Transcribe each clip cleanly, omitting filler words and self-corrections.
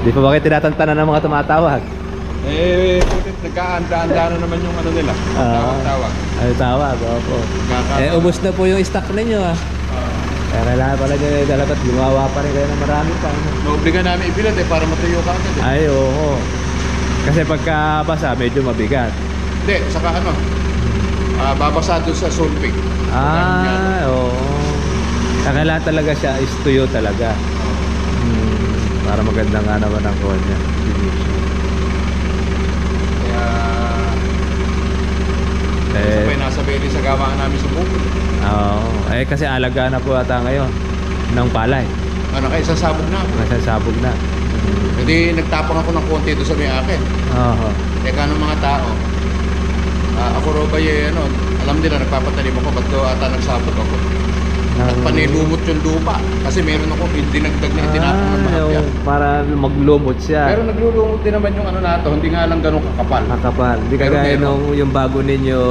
Di pa ba kayo tinatantanan ng mga tumatawag? Putit, nagkaanda-anda na naman yung ano nila. Tawag-tawag. Ay, tawag, opo. Ubos na po yung stock ninyo Kaya kailangan pala nyo dapat gumawa pa rin kayo ng marami pa. Naobliga namin ibilad para matuyo ka agad Ay, oo. Kasi pagka basa, medyo mabigat. Hindi, saka babasa doon sa sulfig. Oo. Kailangan talaga siya is tuyo talaga. Para maganda nga naman ang kuha niya. Sabay nasabay rin sa gawaan namin sa bukod. Kasi alaga na po ata ngayon ng palay. Sasabog na ako. Nasasabog na. Hindi, nagtapang ako ng konti doon sa may akin. Teka ng mga tao. Ako raw ba alam nila nagpapatalim ako, ba't ata nagsabog ako. At panilumot yung lupa. Kasi meron ako dinagdag na itinapang ng mahapya. Para maglumot siya. Pero naglulumot din naman yung nato, hindi nga lang ganun kakapal. Hindi kagaya nung yung bago ninyo,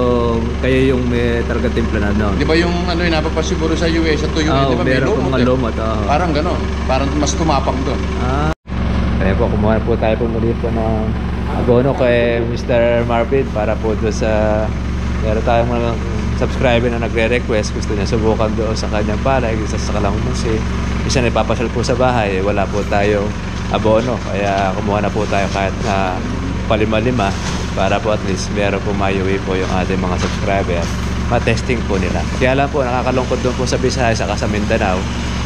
kayo yung may talaga timpla na no? Di ba yung napapasiguro sa US, sa tuyo, di ba may lumot? Parang ganun. Parang mas tumapang doon. Kaya po, kumuha po tayo muli po ng abono kay Mr. Marvin para po doon sa meron tayong mga subscriber na nagre-request, gusto niya subukan doon sa kanyang palay, isa sa Kalamusi. Isa na ipapasal po sa bahay, wala po tayong abono, kaya kumuha na po tayo kahit na palima-lima para po at least meron po mayuwi po yung ating mga subscriber, ma-testing po nila. Kaya lang po, nakakalungkot doon po sa Visayas saka sa Mindanao,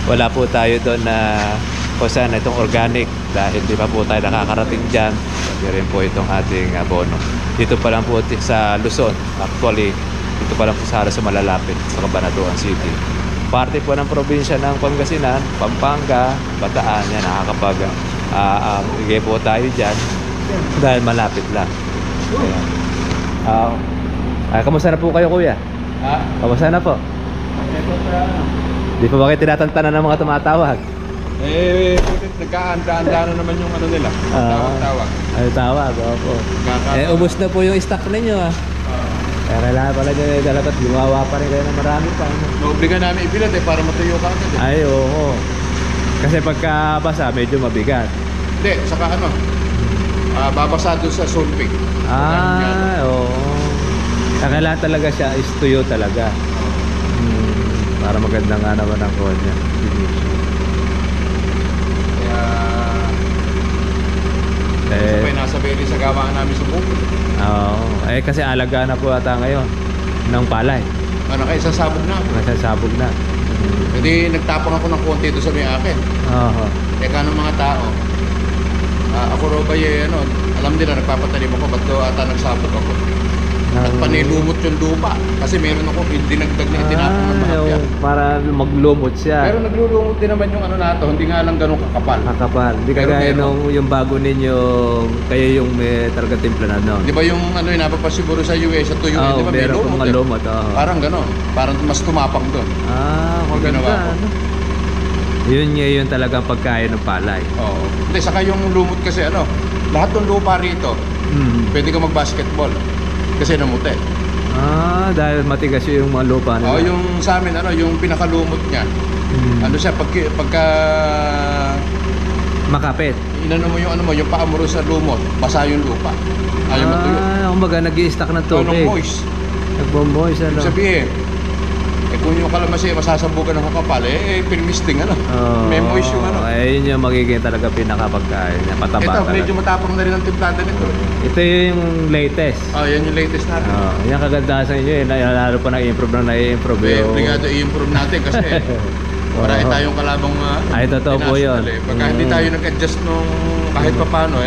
wala po tayo doon na kung saan itong organic dahil di pa po tayo nakakarating dyan. Hindi rin po itong ating abono. Dito pa lang po sa Luzon, actually dito pa lang po sa malalapit sa Cabanatuan City. Parte po ng probinsya ng Pangasinan, Pampanga, Bataan, yan nakakapag bigay po tayo dyan dahil malapit lang. Kamusta na po kayo, kuya? Kamusta na po? Di pa ba kayo tinatantanan ng mga tumatawag? Putit, nagkaanda-anda na naman yung nila. Tawag-tawag. Ay, tawag, opo. Ubos na po yung stock ninyo Kaya kailangan pala nyo dapat gumawa pa rin kayo ng marami pa. Naobliga namin ibilad para matuyo ka agad Ay, oo. Kasi pagka basa, medyo mabigat. Hindi, saka babasa doon sa sulfig. Oo. Kailangan talaga siya is tuyo talaga. Para maganda nga naman ang kuha niya. Sabay nasabay rin sa gawaan namin sa bukod. Kasi alaga na po ata ngayon ng palay. Sasabog na ako. Nasasabog na. Hindi, nagtapang ako ng konti doon sa may akin. Teka ng mga tao. Ako raw ba alam nila nagpapatalim ako, ba't ata nagsabog ako. At panilumot yung lupa. Kasi meron ako dinagdag na itinapang ng mahapya. Para maglumot siya. Pero naglulumot din naman yung nato, hindi nga lang ganun kakapal. Hindi kagaya nung yung bago ninyo, kayo yung may talaga timpla na no? Di ba yung napapasiguro sa US, sa tuyo, di ba may lumot? Parang ganun. Parang mas tumapang doon. Maganda. Yun talagang pagkain ng palay. Hindi, saka yung lumot kasi lahat ng lupa rito, pwede ka mag-basketball. Kasi namuti. Dahil matigas yung mga lupa nila. Yung sa amin, yung pinakalumot niya, siya, pagka makapit. Inano mo yung paa mo sa lumot, basa yung lupa. Ayaw matuyo. Kumbaga nag-i-stack ng tubig. Moist. Nagbo-moist, Ibig sabihin, kung yung kalamansi masasabugan ng kakapal, pinmisting may moist yung yun yung magiging talaga pinakapagkain niya, pataba talaga. Ito, medyo matapang na rin ang timplada nito. Ito yung latest. Yan yung latest natin. Yan kagandahan sa inyo lalo pa na-improve na na-improve obligado i-improve natin kasi marami tayong kalabang totoo po yun. Pagka hindi tayo nag-adjust nung kahit pa paano,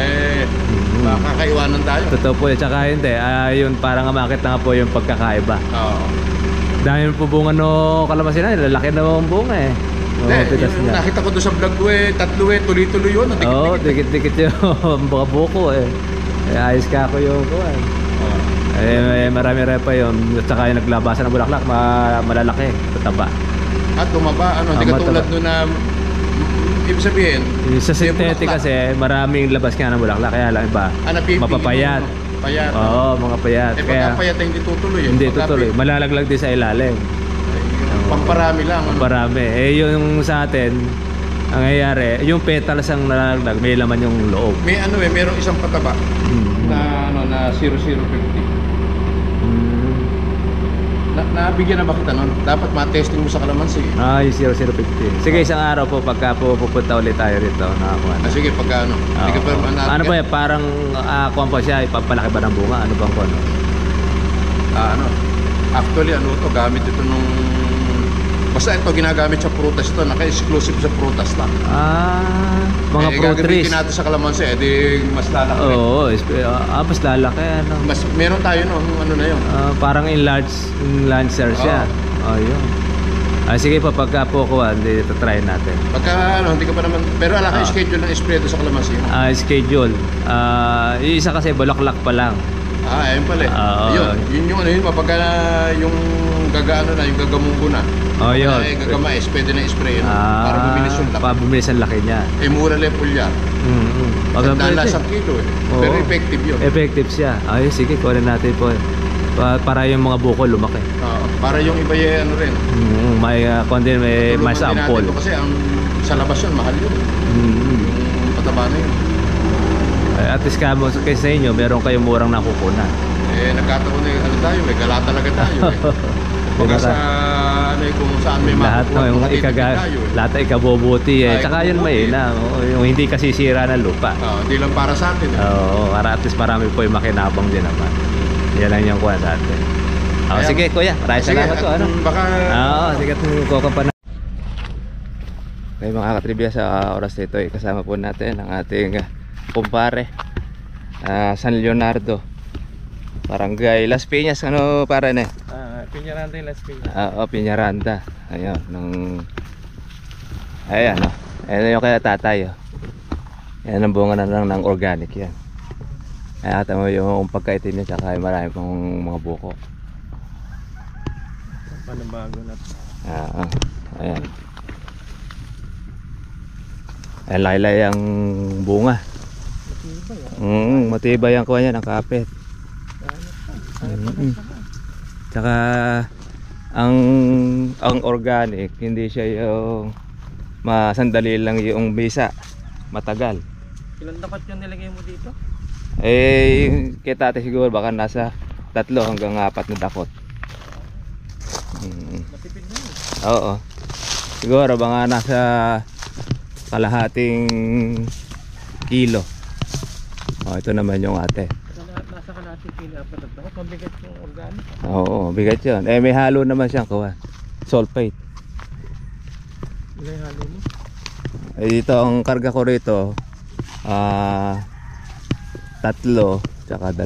makakaiwanan tayo. Totoo po yun, tsaka hindi yun parang makita nga po yung pagkakaiba. Dahil po bunga no kalamansi na, lalaki na ang bunga nakita ko doon sa vlog ko tatlo tuloy-tuloy yun. Dikit-dikit yung mga buko ayos ka ako yung kuwan. Marami pa yun. At saka yung naglabasan ng bulaklak, malalaki, tataba. At tumaba, hindi ka tulad nun na ibig sabihin sa synthetic kasi maraming labas nga ng bulaklak, kaya lang iba mapapayat. Mga payat. Kaya payat hindi tutuloy. Hindi tutuloy. Malalaglag din sa ilalim. Pamparami lang. Pamparami. Yung sa atin, Ang nangyayari, yung petals ang nalalagdag, may laman yung loob. May ano merong isang pataba na 0050. Nabigyan na ba kita nun? Dapat ma-testing mo sa kalamansi. Yung 0050. Sige, isang araw po pagka pupunta ulit tayo rito. Sige, pagka ano. Ano ba yan? Parang kuwan pa siya, ipapalaki ba ng bunga? Ano bang kuwan? Actually, gamit ito nung... Basta ito, ginagamit sa prutas ito. Naka-exclusive sa prutas lang. Mga fruit trees. Gagamitin natin sa kalamansi, di mas lalaki. Oo, mas lalaki. Meron tayo ano na yun. Parang enlarger siya. Yun. Sige po, pagka po kuha, dito try natin. Pagka hindi ka pa naman... Pero ala ka schedule ng spray sa kalamansi mo. Schedule. Yung isa kasi bulaklak pa lang. Ayun pala. Yun yung mapagka yung gagaano na, yung gagamunggo na. Yun. Gagamais, pwede na i-spray yun. Para bumilis yung laki. Para bumilis ang laki niya. Mura lang pulya. Lasang kilo Pero effective yun. Effective siya. Sige, kunin natin po. Para yung mga buko lumaki. Para yung iba yung rin. May kundi may sample. Kasi sa labas yun, mahal yun. Yung pataba na yun. At least kaysa sa inyo, meron kayong murang nakukunan. Nagkataon tayo, may gala talaga tayo. Pagka sa kung saan may lahat yung lahat ay ikabubuti tsaka yun yung hindi kasisira ng lupa. Hindi lang para sa atin. Para at least marami po yung makinabang din naman. Yan lang yung kuha sa atin. Sige kuya, maraming salamat po. Baka... sige, kuha pa na. Okay mga katribya, sa oras nito kasama po natin ang ating kumpare San Leonardo, Barangay Las Piñas. Ano para na? Piñaranda yung Las Piñas. Piñaranda. Ayan yung kaya tatay. Yan ang bunga na lang ng organic yan. Ayan, tama yung pagkaitim niya, tsaka marami pang mga buko. Panabago na ito. Ayan. Ayan, laylay ang bunga. Matibay ang kuha niya ng kapit. Tsaka ang organic, hindi siya yung masandali lang yung bisa, matagal. Ilang dapat yung nilagay mo dito? Kita ate siguro baka nasa 3 hanggang 4 na dakot. Matipid na yun. Oo. Siguro baka nasa kalahating kilo. Ito naman yung ate. Nasa kalahating kilo pa na dapat. Mabigat yung organic. Oo, bigat yun. May halo naman siyang kuha. Sulfate. Ilang halo mo? Dito ang karga ko rito 3 tsaka 2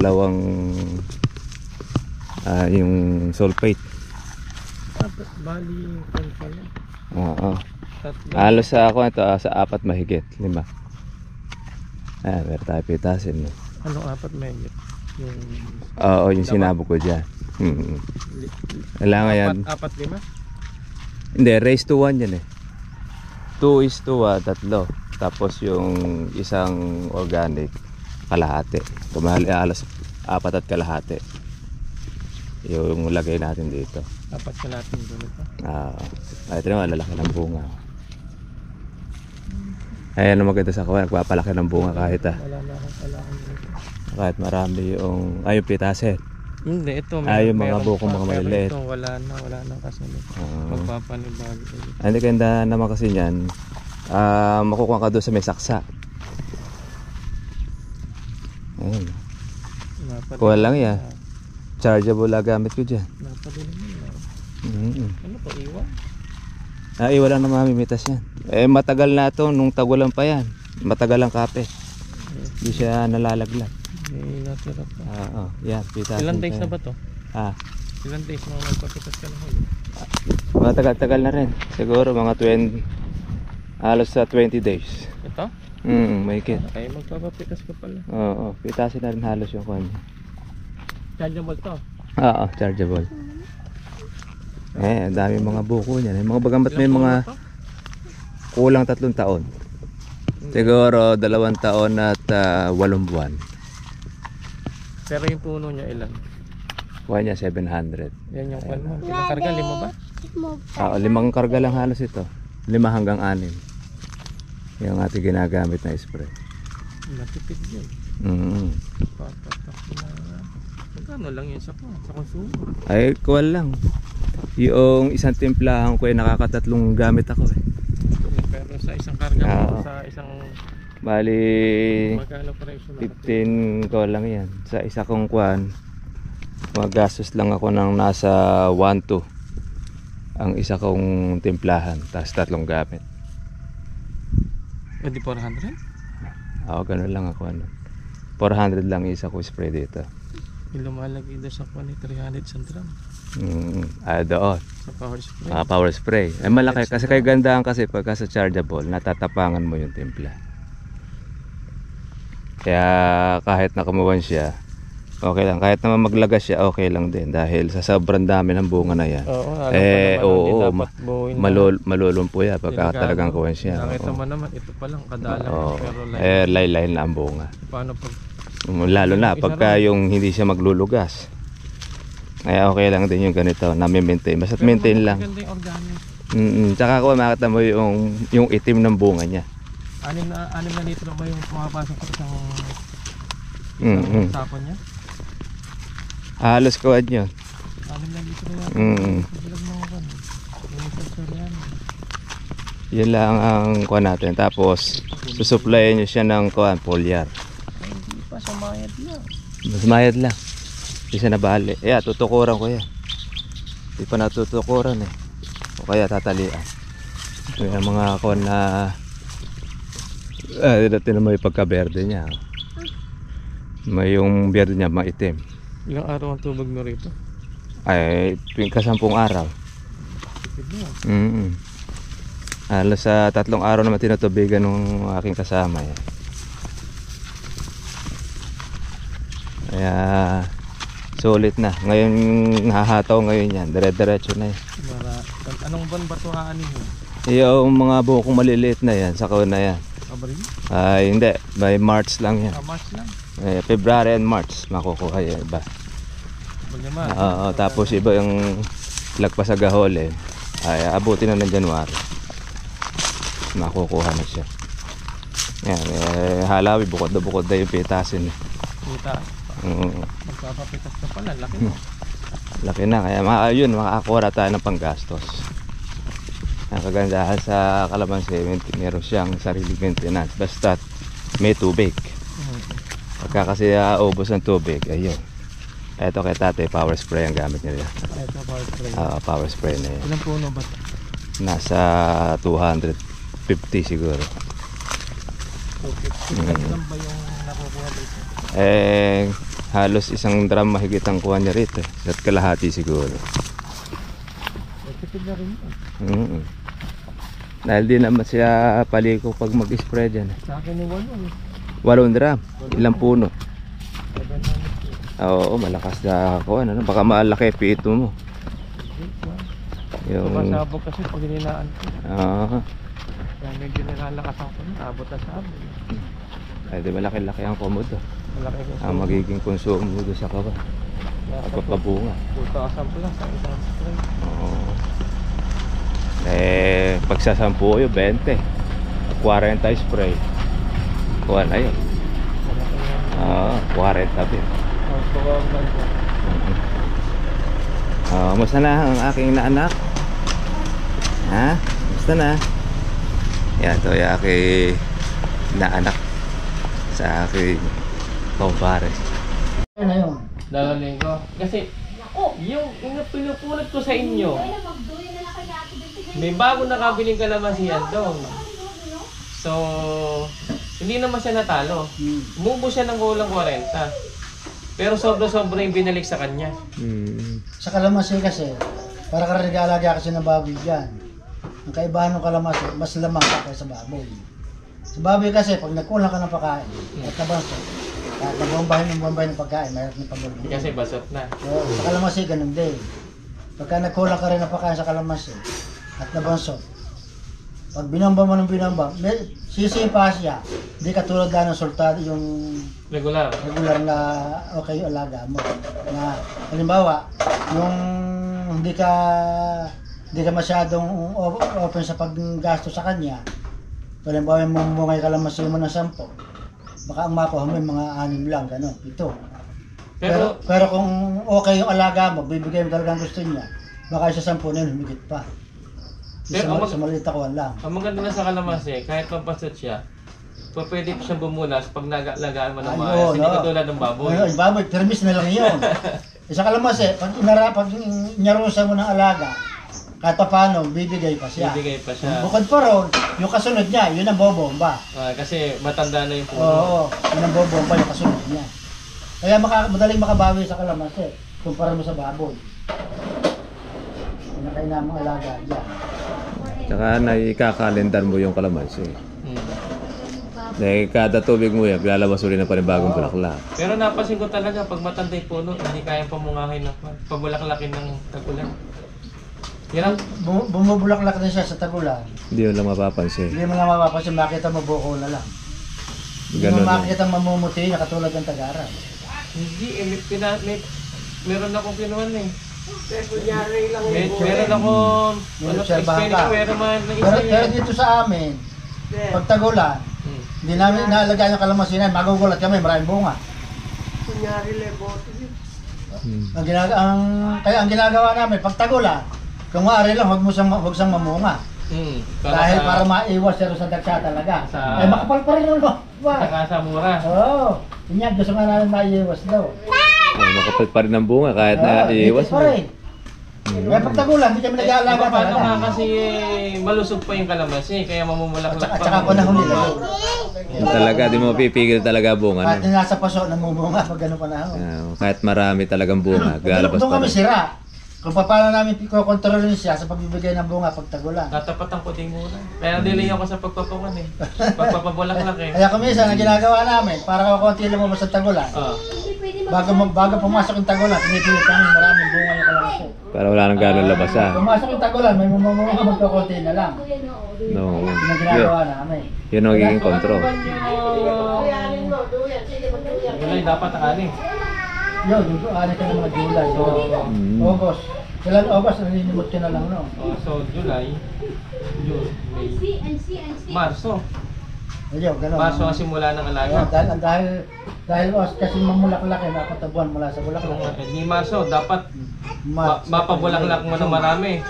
yung sulfate. Bali pala. Halos sa ako ito sa 4 mahigit 5. Meron tayo pitasin. Anong 4 mahigit? Yung sinabog ko dyan. Kailangan yan 4-5? Hindi, raise to 1 yan 2:3. Tapos yung isang organic kalahati. Tumahali alas 4 at kalahati. Yung lagay natin dito. 4 kalahati dito. Ito naman, lalaki ng bunga. Ayan ang maganda sa kawan, nagpapalaki ng bunga kahit wala na akong kailangan dito. Kahit marami yung pitaset. Hindi, ito yung mga bukong mga maliliit. Ito wala na kasunod. Magpapanibago. Hindi ganda naman kasi niyan. Makukuha ka doon sa may saksa. Ayun. Kuha lang yan. Chargeable lang gamit ko dyan. Ano to, iwan? Iwan lang na mamimitas yan. Matagal na ito, nung tagulan pa yan. Matagal ang kape. Hindi siya nalalaglag. Natira pa. Yan, pitasin. Ilang days na ba to? Ilang days na magpapitas ka na huli? Matagal-tagal na rin. Siguro mga 20, halos sa 20 days. Ito? Mahigit. Ay, magpapapitas ka pala. Pitasin na rin halos yung kanya. Chargeable to? Chargeable. Ang dami mga buko niyan. Mga bagambat may mga kulang 3 taon. Siguro 2 taon at 8 buwan. Pero yung puno niya ilan? Kuha niya 700. Yan yung kwan mo. Pinakarga, 5 ba? 5 karga lang halos ito. 5 hanggang 6. Yung ating ginagamit na spray. Matipid yun. Patatak na. Magkano lang yun sa konsumo? Ay, kuwal lang. Yung isang timplahan ko ay nakakatatlong gamit ako eh. Pero sa isang karga mo, sa isang Bali magkano presyo na? 15 ko lang yan. Sa isa kong kuwan, magastos lang ako ng nasa 1-2 ang isa kong timplahan, tapos tatlong gamit. Pwede 400? Oo, ganun lang ako. 400 lang isa ko spray dito. Yung lumalagay doon sa kuwan ni 300 sa drum. Doon. Sa power spray. Power spray. Ay malaki kasi kay gandaan kasi pagka sa chargeable, natatapangan mo yung timpla. Kaya kahit nakumuwan siya, okay lang. Kahit naman maglagas siya, okay lang din. Dahil sa sobrang dami ng bunga na yan. Oo, malulumpo yan pagka talagang kuwan siya. Nakita mo naman, ito pa lang kadalang. Pero line na ang bunga. paano pag... Lalo na pagka yung hindi siya maglulugas. Kaya okay lang din yung ganito, na-maintain. Basta maintain lang. Maganda yung organic. Tsaka makita mo yung itim ng bunga niya. 6 na litro ba yung pumapasok sa isang sapon niya? Halos kuwan yun. 6 na litro yan. Bilag mo ko. Yun lang ang kuwan natin. Tapos susuplayan nyo siya ng kuwan, foliar. Hindi pa sa mayad lang. Mas mayad lang. Hindi siya nabali. Tutukuran ko yan. Hindi pa natutukuran eh. O kaya tatalian. May mga kuwan na natin mo yung pagka-berde niya. May yung berde niya maitim. Ilang araw ang tubig mo rito? Ay, tuwing ka 10 araw. Halos sa 3 araw naman tinutubigan ng aking kasama yan. Kaya sulit na. Ngayon nahahataw ngayon yan. Dire-diretso na yan. Anong buwan ba ito aanin mo? Yung mga bukong maliliit na yan, sa kawan na yan. Abril? Ay hindi, by March lang yan. March lang? February and March makukuha yan iba. Tapos iba yung lagpas sa gahol ay abutin na ng January. Makukuha na siya. Yan, halawi bukod na yung pitasin. Pita? Magpapapitas ka pala, laki mo. Laki na, kaya makakura tayo ng panggastos. Ang kagandahan sa kalamansi, meron siyang sariling maintenance. Basta may tubig. Pagka kasi ubos ng tubig, ayun. Ito kay tatay, power spray ang gamit nila. Ito, power spray. Power spray na yan. Ilang puno ba ito? Nasa 250 siguro. 250. Ilan ba yung nakukuha dito? Halos isang drum mahigit ang kuha niya rito. At kalahati siguro. Tipid na rin yun. Dahil di naman siya paliko pag mag-spray dyan. Sa akin yung 8 drum. Ilang puno. Oo, malakas na ako. Baka malaki pito mo. Sumasabog kasi pag nilaan ko. Kaya medyo nilalakas ako na. Abot na sabog. Ay di malaki-laki ang komodo. Malaki yung ang magiging konsumo mo doon sa kawa. Pagpapabunga. 2,000 plus ang isang spray. Pagsasampu yun, 20. 40 spray. Kuha na yun. 40 din. Musta na ang aking naanak? Ha? Musta na? Yan, ito yung aking naanak sa aking kumpare. Ano yun? Dalaling ko. Kasi yung pinupulot ko sa inyo, may bago nakabiling kalamansiyan doon. So, hindi naman siya natalo. Umubo siya ng kulang 40. Pero sobra-sobra yung binalik sa kanya. Sa kalamansi kasi, para karigalaga kasi ng baboy dyan. Ang kaibahan ng kalamansi, mas lamang ka kaysa baboy. Sa baboy kasi, pag nagkulang ka ng pagkain, at nabanso, at nabombahin ng pagkain, mayroon ng pagkain. Kasi basot na. So, sa kalamansi, ganun din. Pagka nagkulang ka rin ng pagkain sa kalamansi, at nabanso, pag binamba mo ng binamba, sisipa siya. Hindi katulad na ng sultado yung Regular na okay yung alaga mo. Na halimbawa, yung hindi ka masyadong open sa paggasto sa kanya, Halimbawa yung mamumungay kalamansi mo ng 10. Baka ang makuha mo yung mga 6 lang, gano'n, 7. Pero kung okay yung alaga mo, bibigay mo talagang gusto niya, baka sa 10 na yun, humigit pa. Sa maliit ako lang. Ang maganda na sa kalamansi, kahit pampasot siya, pwede pa siyang bumunas pag nalagaan mo ng maayos. Hindi katulad ng baboy. Yung baboy, permis na lang yun. Sa kalamansi, pag inarusa mo ng alaga, kahit pa paano, bibigay pa siya. Bibigay pa siya. Bukod pa ron, yung kasunod niya, yun ang bobomba. Kasi matanda na yung puno. Oo, yun ang bobomba, yung kasunod niya. Kaya madaling makabawi sa kalamansi, kumpara mo sa baboy. Pinakainam ang alaga dyan. Tsaka naikakalendar mo yung kalamansi. Dahil kada tubig mo yan, lalabas ulit ng panibagong bulaklak. Pero napansin ko talaga, pag matanda yung puno, hindi kayang pamungahin ng pabulaklakin ng tagulan. Yan. Bumubulaklak din siya sa tagulan. Hindi yun lang mapapansin. Hindi mo lang mapapansin, makita mo buko na lang. Hindi mo makita mamumuti na katulad ng tagaran. Hindi, meron akong kinuhan eh. Meron akong pero dito sa amin, pag tagulan, hindi namin inaalagaan yung kalamansi na, magugulat kami, maraming bunga. Kunyari lebote. Kaya ang ginagawa namin, pag tagulan, kung maaari lang, huwag siyang mamunga. Dahil para maiwas siya sa dagsa talaga. Ay makapal pa rin yung saka sa mura. Oo. Yun yan, gusto nga namin maiwas daw. Makapal pa rin ang bunga kahit na iiwas mo. Kaya pag tagulan, hindi kami nag-aalaga Paano talaga. nga kasi malusog pa yung kalamansi, kaya mamumulaklak pa. Tsaka panahon nila. Yung talaga, di mo pipigil talaga bunga. Kahit nasa paso, namumunga pag gano'ng panahon. Kahit marami talagang bunga, lalabas Doon pa kami rin. sira. Kung paano namin kontrolin siya sa pagbibigay ng bunga pag tagulan. Tatapatan ko din muna. Kaya delay ako sa pagpapawan eh. Pagpapabulaklak eh. Kaya kumisa, ang ginagawa namin, para kakunti lumabas sa tagulan, bago pumasok yung tagulan, pinipilit namin maraming bunga yung kalamansi. Para wala nang gano'ng labasan. Pumasok yung tagulan, may mumumunga magkakunti na lang. No. Yun ang ginagawa namin. Yun ang magiging control. Gulay dapat ani. Yun, yung ano ka ng mga July. August. Kailan August, naninimot ka na lang, no? So July, June, May, Marso. Ayun, gano'n. Marso ang simula ng alaga. Dahil kasi mamulaklak yun, 4 na buwan mula sa bulaklak. Di Marso, dapat mapabulaklak mo na marami.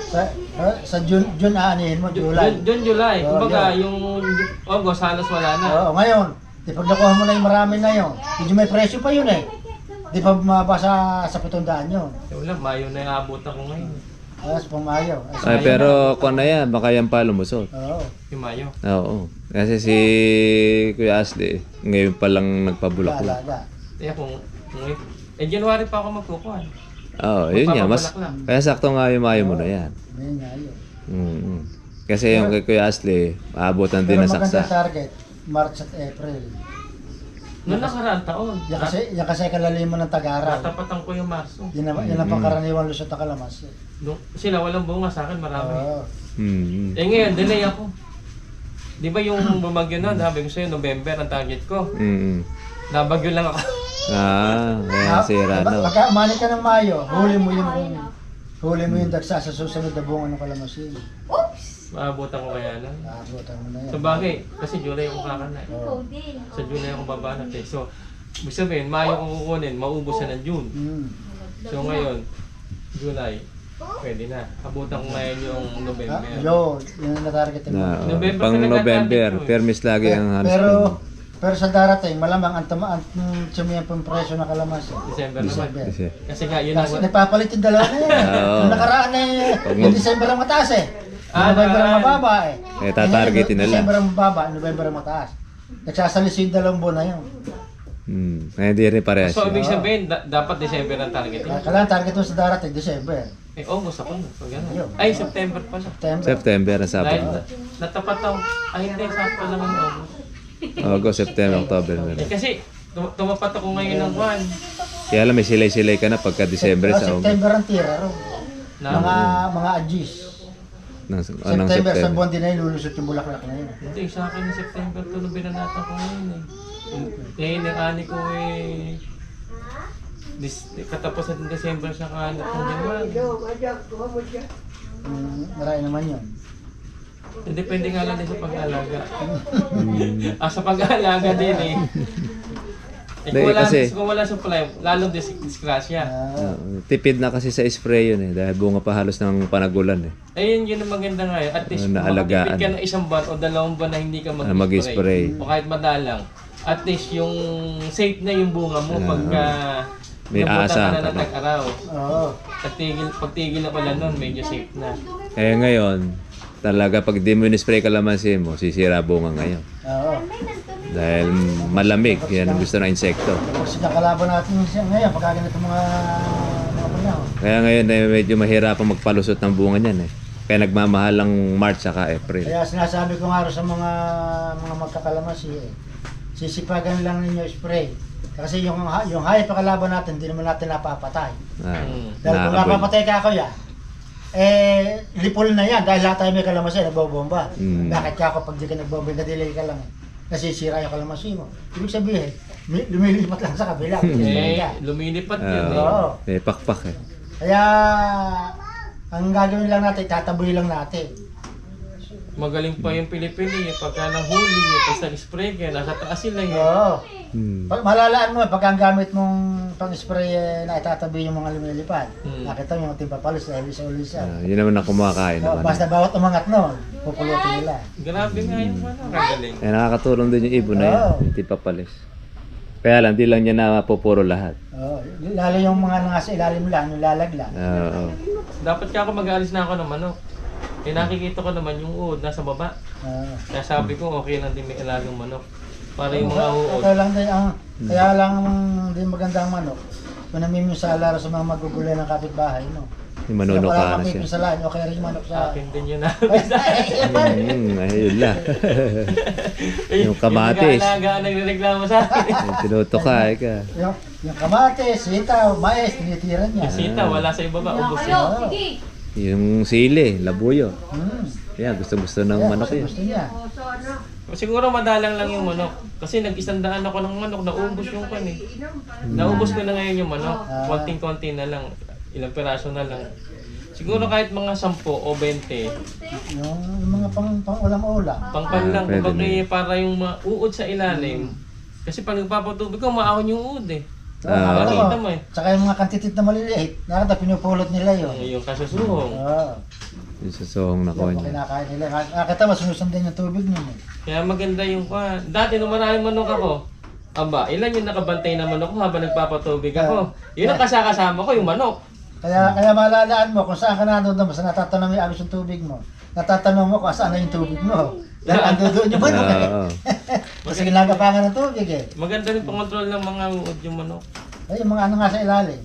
Sa June aanihin mo, July. July. Kumbaga, yung August halos wala na. Oo, ngayon, di pag nakuha mo na yung marami na yun, medyo may presyo pa yun eh. Di pa bumaba sa 700 yun. Wala, Mayo na yung abot ako ngayon. Sa Pumayo. Ay, pero kung na yan, baka yan pa lumusot. Oo. Yung Mayo. Oo. Kasi si Kuya Ashley, ngayon pa lang nagpabulaklak. Kaya kung January pa ako magkukuhan. Oo, yun nga. Kaya sakto nga yung Mayo mo na yan. Yun nga yun. Kasi yung kay Kuya Ashley, aabotan din na Pero saksa. maganda target, March at April. Noong nakaraang taon. Yan kasi kalaliman ng Tagara. Natapatan ko yung Marso. Yan ang pangkaraniwan lusot na kalamansi. Sila walang bunga sa akin, marami. Oo. Ngayon, delay ako. Di ba yung bumagyo na, sabi ko sa'yo, November ang target ko. Nabagyo lang ako. Kaya sira no. Pagka umani ka ng Mayo, huli mo yung dagsa sa susunod na bunga ng kalamansi. Maabutan ko kaya lang. Naabutan mo na yan. Sa bagay, kasi July ako kakana. Sa July ako babanat eh. So, ibig sabihin, Mayo kong kukunin, maubos na ng June. So ngayon, July, pwede na. Abutan ko ngayon yung November. Yun ang natarget mo. November Pang talaga November, natin to eh. permis lagi ang harvest. Pero sa darating, malamang ang sumiyang pang presyo ng kalamansi. December naman. Kasi, Kasi nga, yun ang... Kasi nagpapalit yung dalawa na yan. Yung nakaraan na yung December ang mataas eh. November ang mababa eh. tatargetin nila. December ang mababa, November ang mataas. Nagsasalis yung 2 buwan na yun. Kaya hindi rin parehas. So, ibig sabihin, dapat December ang targeting. Kailangan target mo sa darating, December. August ako na. Pag gano'n. Ay, September pala. September ang Dahil sabi. natapat ako. Ay, hindi. Sakto lang ang August. August, September, October. Kasi, tumapat ako ngayon ng buwan. Kaya alam, may silay-silay ka na pagka December sa August. September ang tira ro. Mga Agis. September, sa buwan din na yun, lulusot yung bulaklak na yun. Hindi, sa akin yung September to, binanatan ko ngayon eh. Ngayon, yung ani ko eh... Katapusan ng December sa kanat ng January. Marami naman yun. Depende nga lang din sa pag-aalaga. Sa pag-aalaga din eh. Kasi- Kung wala supply, lalong disgrasya. Tipid na kasi sa spray yun dahil bunga pa halos ng panagulan Ayun, yun ang maganda nga. At least, Naalagaan. makatipid ka ng isang buwan o 2 buwan na hindi ka mag-spray. mag-spray. O kahit madalang. At least, yung safe na yung bunga mo pagka May nabutan asa ka na ka ng na. tag-araw. Oo. Pagtigil na pala nun, medyo safe na. Ngayon, talaga pag di mo in-spray kalamansi mo, sisira bunga ngayon. Oo. Dahil malamig, yan ang gusto ng insekto. Kasi nakalaban natin siya ngayon, pagka ganito mga panahon. Kaya ngayon medyo mahirapang magpalusot ng bunga niyan Kaya nagmamahal ang March saka April. Kaya sinasabi ko nga rin sa mga magkakalamansi, sisipagan lang ninyo spray. Kasi yung hayop na kalaban natin, hindi naman natin napapatay. Dahil kung napapatay ka kuya, lipol na yan. Dahil lahat tayo may kalamansi, nagbobomba. Bakit ka ako pag di ka nagbobomba, na-delay ka lang nasisira yung kalamansi mo. Ibig sabihin, lumilipat lang sa kabila. Lumilipat yun Oo. May pakpak Kaya, ang gagawin lang natin, tataboy lang natin. Magaling pa yung Pilipino pagka nahuli tapos nag-spray ka, nasa taas sila Oo. Malalaan mo, pag ang gamit mong pang-spray na itatabi yung mga lumilipad. Nakita mo yung timpapalos na ulisa-ulisa. Yun naman ang kumakain naman. Basta bawat umangat nun, pupulutin nila. Grabe nga yung kagaling. Nakakatulong din yung ibon na yan, yung tipapalis. Kaya lang, di lang niya napupuro lahat. Oo. Lalo yung mga nasa ilalim lang, yung lalaglag. Oo. Dapat ka ako mag-aalis na ako ng manok. Nakikita ko naman yung uod nasa baba. Kaya sabi ko okay lang din may alagang manok. Para yung mga uod. Kaya lang din maganda ang manok. Kung namiminsala sa mga magugulay ng kapitbahay, no? Yung manuno ka na siya. Mapipinsalahan, okay rin yung manok sa... Akin din yun na. Ayun lang. Yung kamatis. Yung nag-aalagaan nagreklamo sa akin. Tinutukay ka. Yung kamatis, sitaw, mais, tinitiran niya. Yung sita, wala sa ibaba. Ubus yun. Yung sili, labuyo. Yan, gusto-gusto ng manok yun. Gusto niya. Siguro madalang lang yung manok. Kasi nag-isandaan ako ng manok, naubos yung kan eh. Naubos ko na ngayon yung manok. Konting-konti na lang. Ilang peraso na lang. Siguro kahit mga 10 o 20. Yung mga pang-ulam-ulam. Pangpan lang. Pwede Kumbaga para yung uod sa ilalim. Kasi pag nagpapatubig ko, maahon yung uod eh. Nakakita mo eh. Tsaka yung mga kantitit na maliliit, nakita pinupulot nila yun. Yung kasusuhong. Oo. Yung susuhong na ko Yung niya. kinakain nila. Nakita mo, sinusundan yung tubig nyo. Kaya maganda yung dati nung maraming manok ako, aba, ilan yung nakabantay na manok ko habang nagpapatubig ako. Yun ang kasama ko, yung manok. Kaya malalaan mo kung saan ka nanonood mo, sa natatanong mo yung abis yung tubig mo. Natatanong mo kung saan na yung tubig mo. Dahil ando doon yung manok eh. Kasi ginagapangan ng tubig eh. Maganda rin pang-control ng mga uod yung manok. Ay, yung mga ano nga sa ilalim.